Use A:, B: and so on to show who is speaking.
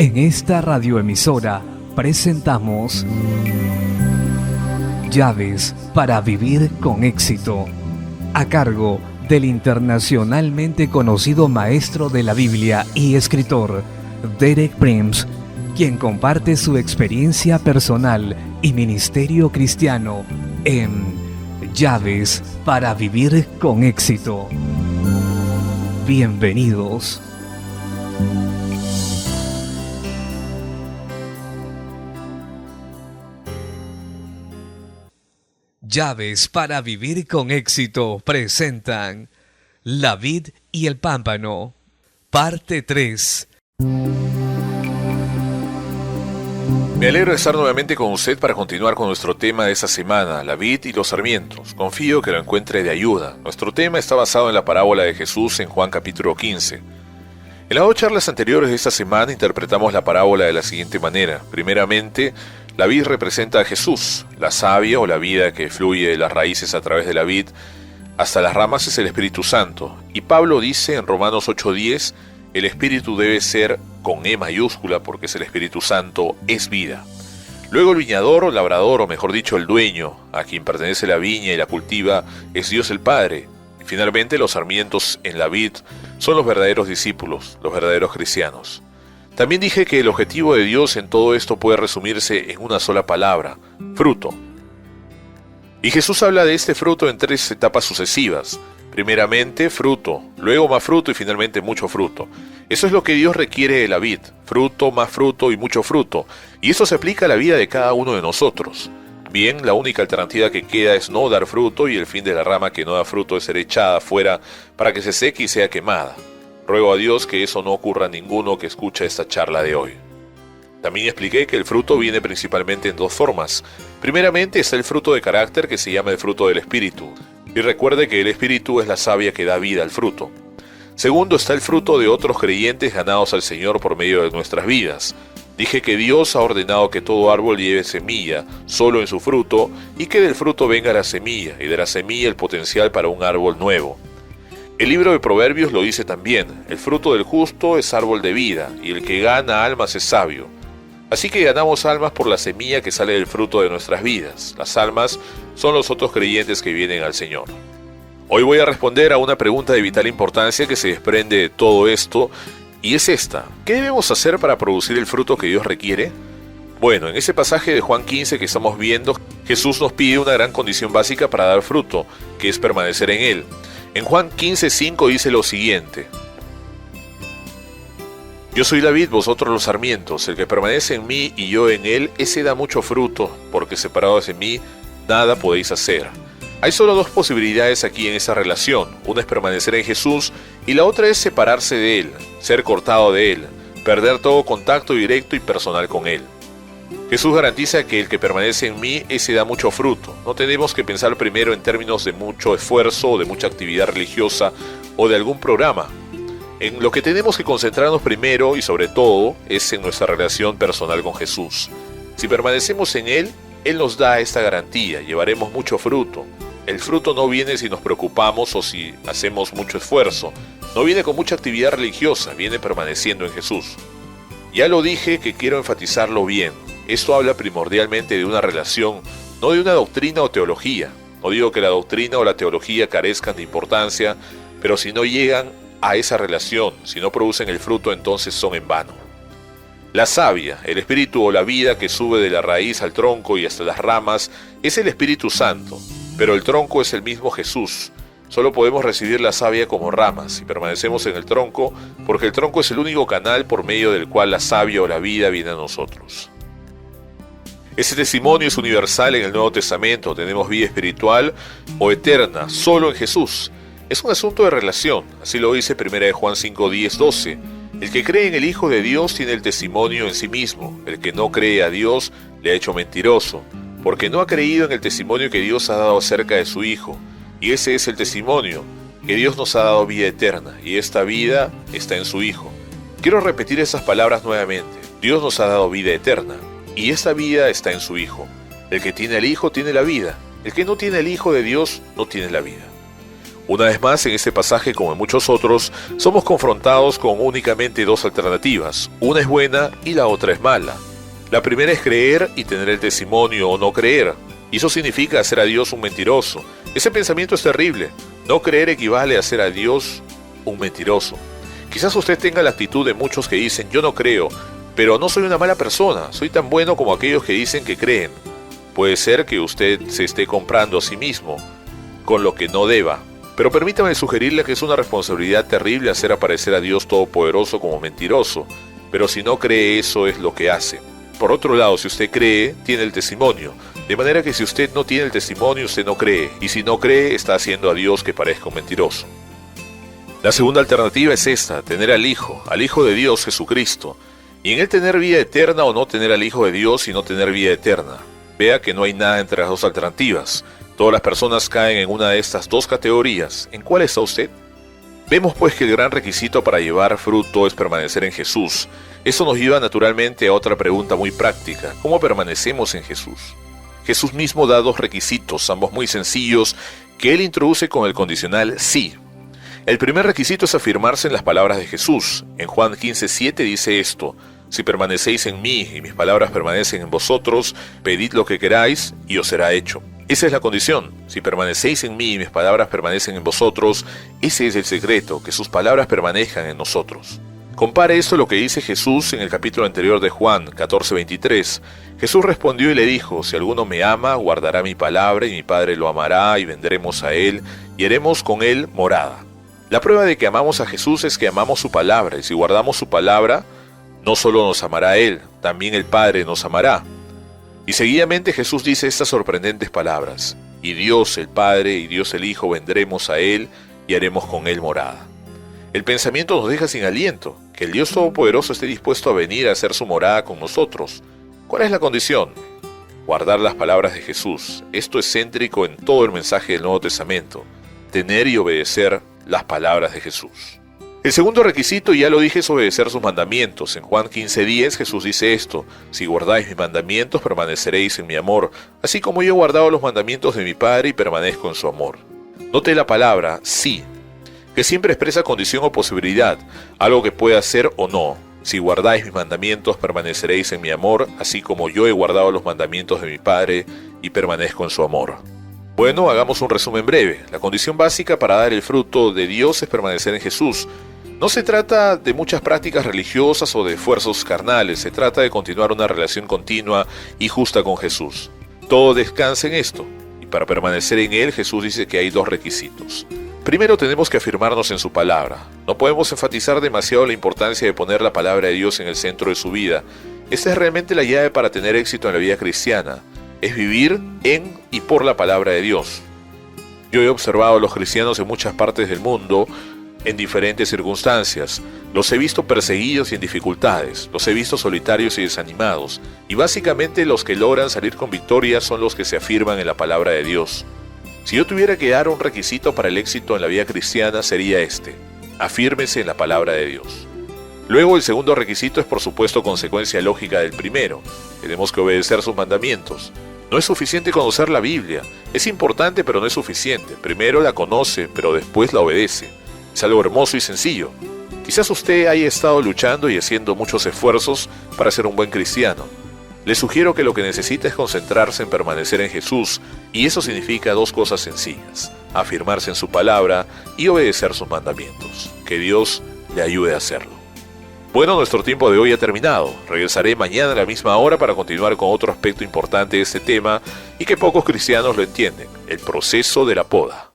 A: En esta radioemisora presentamos Llaves para vivir con éxito, a cargo del internacionalmente conocido maestro de la Biblia y escritor Derek Prince, quien comparte su experiencia personal y ministerio cristiano en Llaves para vivir con éxito. Bienvenidos. Llaves para vivir con éxito presentan La vid y el pámpano, parte 3.
B: Me alegro de estar nuevamente con usted para continuar con nuestro tema de esta semana, la vid y los sarmientos. Confío que lo encuentre de ayuda. Nuestro tema está basado en la parábola de Jesús en Juan capítulo 15. En las 2 charlas anteriores de esta semana interpretamos la parábola de la siguiente manera. Primeramente, la vid representa a Jesús, la savia o la vida que fluye de las raíces a través de la vid hasta las ramas es el Espíritu Santo. Y Pablo dice en Romanos 8:10, el Espíritu debe ser con E mayúscula porque es el Espíritu Santo, es vida. Luego el viñador o labrador, o mejor dicho el dueño, a quien pertenece la viña y la cultiva, es Dios el Padre. Y finalmente los sarmientos en la vid son los verdaderos discípulos, los verdaderos cristianos. También dije que el objetivo de Dios en todo esto puede resumirse en una sola palabra, fruto. Y Jesús habla de este fruto en 3 etapas sucesivas. Primeramente, fruto, luego más fruto y finalmente mucho fruto. Eso es lo que Dios requiere de la vid, fruto, más fruto y mucho fruto. Y eso se aplica a la vida de cada uno de nosotros. Bien, la única alternativa que queda es no dar fruto y el fin de la rama que no da fruto es ser echada afuera para que se seque y sea quemada. Ruego a Dios que eso no ocurra a ninguno que escuche esta charla de hoy. También expliqué que el fruto viene principalmente en 2 formas. Primeramente está el fruto de carácter que se llama el fruto del Espíritu. Y recuerde que el Espíritu es la savia que da vida al fruto. Segundo está el fruto de otros creyentes ganados al Señor por medio de nuestras vidas. Dije que Dios ha ordenado que todo árbol lleve semilla, solo en su fruto, y que del fruto venga la semilla, y de la semilla el potencial para un árbol nuevo. El libro de Proverbios lo dice también, el fruto del justo es árbol de vida, y el que gana almas es sabio. Así que ganamos almas por la semilla que sale del fruto de nuestras vidas. Las almas son los otros creyentes que vienen al Señor. Hoy voy a responder a una pregunta de vital importancia que se desprende de todo esto, y es esta: ¿qué debemos hacer para producir el fruto que Dios requiere? Bueno, en ese pasaje de Juan 15 que estamos viendo, Jesús nos pide una gran condición básica para dar fruto, que es permanecer en Él. En Juan 15:5 dice lo siguiente: Yo soy la vid, vosotros los sarmientos. El que permanece en mí y yo en él, ese da mucho fruto, porque separados de mí, nada podéis hacer. Hay solo 2 posibilidades aquí en esa relación. Una es permanecer en Jesús y la otra es separarse de Él, ser cortado de Él, perder todo contacto directo y personal con Él. Jesús garantiza que el que permanece en mí, ese da mucho fruto. No tenemos que pensar primero en términos de mucho esfuerzo, o de mucha actividad religiosa o de algún programa. En lo que tenemos que concentrarnos primero y sobre todo es en nuestra relación personal con Jesús. Si permanecemos en Él, Él nos da esta garantía, llevaremos mucho fruto. El fruto no viene si nos preocupamos o si hacemos mucho esfuerzo. No viene con mucha actividad religiosa, viene permaneciendo en Jesús. Ya lo dije que quiero enfatizarlo bien. Esto habla primordialmente de una relación, no de una doctrina o teología. No digo que la doctrina o la teología carezcan de importancia, pero si no llegan a esa relación, si no producen el fruto, entonces son en vano. La savia, el espíritu o la vida que sube de la raíz al tronco y hasta las ramas, es el Espíritu Santo, pero el tronco es el mismo Jesús. Solo podemos recibir la savia como ramas si permanecemos en el tronco, porque el tronco es el único canal por medio del cual la savia o la vida viene a nosotros. Ese testimonio es universal en el Nuevo Testamento. Tenemos vida espiritual o eterna solo en Jesús. Es un asunto de relación, así lo dice 1 Juan 5:10-12. El que cree en el Hijo de Dios tiene el testimonio en sí mismo. El que no cree a Dios le ha hecho mentiroso, porque no ha creído en el testimonio que Dios ha dado acerca de su Hijo. Y ese es el testimonio, que Dios nos ha dado vida eterna, y esta vida está en su Hijo. Quiero repetir esas palabras nuevamente. Dios nos ha dado vida eterna, y esta vida está en su Hijo. El que tiene al Hijo tiene la vida. El que no tiene al Hijo de Dios no tiene la vida. Una vez más, en este pasaje, como en muchos otros, somos confrontados con únicamente dos alternativas. Una es buena y la otra es mala. La primera es creer y tener el testimonio o no creer. Y eso significa hacer a Dios un mentiroso. Ese pensamiento es terrible. No creer equivale a hacer a Dios un mentiroso. Quizás usted tenga la actitud de muchos que dicen, yo no creo, pero no soy una mala persona, soy tan bueno como aquellos que dicen que creen. Puede ser que usted se esté comprando a sí mismo con lo que no deba. Pero permítame sugerirle que es una responsabilidad terrible hacer aparecer a Dios Todopoderoso como mentiroso. Pero si no cree, eso es lo que hace. Por otro lado, si usted cree, tiene el testimonio. De manera que si usted no tiene el testimonio, usted no cree. Y si no cree, está haciendo a Dios que parezca un mentiroso. La segunda alternativa es esta, tener al Hijo de Dios, Jesucristo. Y en él tener vida eterna o no tener al Hijo de Dios y no tener vida eterna. Vea que no hay nada entre las dos alternativas. Todas las personas caen en una de estas dos categorías. ¿En cuál está usted? Vemos pues que el gran requisito para llevar fruto es permanecer en Jesús. Eso nos lleva naturalmente a otra pregunta muy práctica. ¿Cómo permanecemos en Jesús? Jesús mismo da dos requisitos, ambos muy sencillos, que él introduce con el condicional sí. El primer requisito es afirmarse en las palabras de Jesús. En Juan 15:7 dice esto: si permanecéis en mí y mis palabras permanecen en vosotros, pedid lo que queráis y os será hecho. Esa es la condición. Si permanecéis en mí y mis palabras permanecen en vosotros, ese es el secreto, que sus palabras permanezcan en nosotros. Compare esto a lo que dice Jesús en el capítulo anterior de Juan 14:23. Jesús respondió y le dijo: si alguno me ama, guardará mi palabra y mi Padre lo amará y vendremos a él y haremos con él morada. La prueba de que amamos a Jesús es que amamos su palabra, y si guardamos su palabra, no solo nos amará Él, también el Padre nos amará. Y seguidamente Jesús dice estas sorprendentes palabras: y Dios el Padre y Dios el Hijo vendremos a Él y haremos con Él morada. El pensamiento nos deja sin aliento, que el Dios Todopoderoso esté dispuesto a venir a hacer su morada con nosotros. ¿Cuál es la condición? Guardar las palabras de Jesús. Esto es céntrico en todo el mensaje del Nuevo Testamento: tener y obedecer las palabras de Jesús. El segundo requisito, ya lo dije, es obedecer sus mandamientos. En Juan 15:10 Jesús dice esto: si guardáis mis mandamientos, permaneceréis en mi amor, así como yo he guardado los mandamientos de mi Padre y permanezco en su amor. Note la palabra sí, que siempre expresa condición o posibilidad, algo que puede hacer o no. Si guardáis mis mandamientos, permaneceréis en mi amor, así como yo he guardado los mandamientos de mi Padre y permanezco en su amor. Bueno, hagamos un resumen breve. La condición básica para dar el fruto de Dios es permanecer en Jesús. No se trata de muchas prácticas religiosas o de esfuerzos carnales, se trata de continuar una relación continua y justa con Jesús. Todo descansa en esto, y para permanecer en Él, Jesús dice que hay dos requisitos. Primero, tenemos que afirmarnos en su palabra. No podemos enfatizar demasiado la importancia de poner la palabra de Dios en el centro de su vida. Esta es realmente la llave para tener éxito en la vida cristiana. Es vivir en y por la palabra de Dios. Yo he observado a los cristianos en muchas partes del mundo en diferentes circunstancias. Los he visto perseguidos y en dificultades, los he visto solitarios y desanimados, y básicamente los que logran salir con victoria son los que se afirman en la palabra de Dios. Si yo tuviera que dar un requisito para el éxito en la vida cristiana, sería este: afírmese en la palabra de Dios. Luego, el segundo requisito es por supuesto consecuencia lógica del primero. Tenemos que obedecer sus mandamientos. No es suficiente conocer la Biblia. Es importante, pero no es suficiente. Primero la conoce, pero después la obedece. Es algo hermoso y sencillo. Quizás usted haya estado luchando y haciendo muchos esfuerzos para ser un buen cristiano. Le sugiero que lo que necesita es concentrarse en permanecer en Jesús, y eso significa dos cosas sencillas: afirmarse en su palabra y obedecer sus mandamientos. Que Dios le ayude a hacerlo. Bueno, nuestro tiempo de hoy ha terminado. Regresaré mañana a la misma hora para continuar con otro aspecto importante de este tema y que pocos cristianos lo entienden: el proceso de la poda.